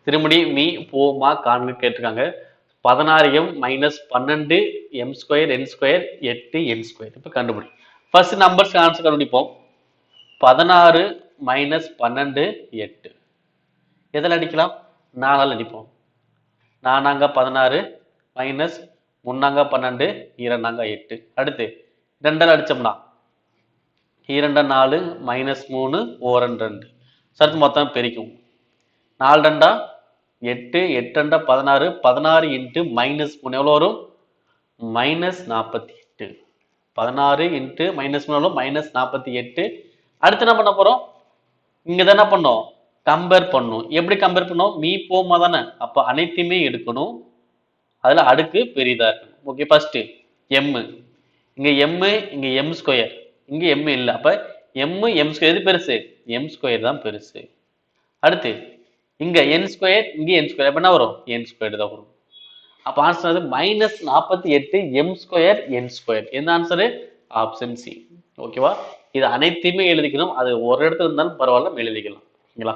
திருமணி me போமா காண்க கேட்டிருக்காங்க. 16m minus 12 M square n square 8 n square. இப்போ கண்டுபிடி. ஃபர்ஸ்ட் நம்பர்ஸ் ஆன்சர் கண்டுபிடிப்போம். 16 மைனஸ் 12 8. எதில் அடிக்கலாம்? 4ஆல் அடிப்போம். 4 16 மைனஸ் 3 12 2 8. அடுத்து 2ஆல் அடிச்சோம்னா 2 4 மைனஸ் 3 1 2. சற்று மொத்தம் பெருக்கும். 4 2 8 8 2 16 16 இன்ட்டு மைனஸ் 3 எவ்வளோ வரும்? மைனஸ் 48. 16 இன்ட்டு மைனஸ் 3 எவ்வளோ? மைனஸ் 48. அடுத்து என்ன பண்ண போறோம்? இங்க தான் என்ன பண்ணோம்? கம்பேர் பண்ணும். எப்படி கம்பேர் பண்ணோம்? மீ போமா தானே, அப்போ அனைத்தையுமே எடுக்கணும். அதுல அடுக்கு பெரிதா இருக்கணும். Okay, first M. இங்க எம், இங்க எம் ஸ்கொயர், இங்க எம் இல்லை. அப்ப எம் எம் ஸ்கொயர் எது பெருசு? எம் ஸ்கொயர் தான் பெருசு. அடுத்து இங்க என் ஸ்கொயர், இங்க என் ஸ்கொயர், அப்ப என்ன வரும்? என் ஸ்கொயர் தான் வரும். அப்ப ஆன்சர் வந்து minus 48 M square n square. என்ன ஆன்சரு? Option C. ஓகேவா? இது அனைத்தையுமே எழுதிக்கணும். அது ஒரு இடத்துல இருந்தாலும் பரவாயில்ல, எழுதிக்கலாம். ஓகேங்களா?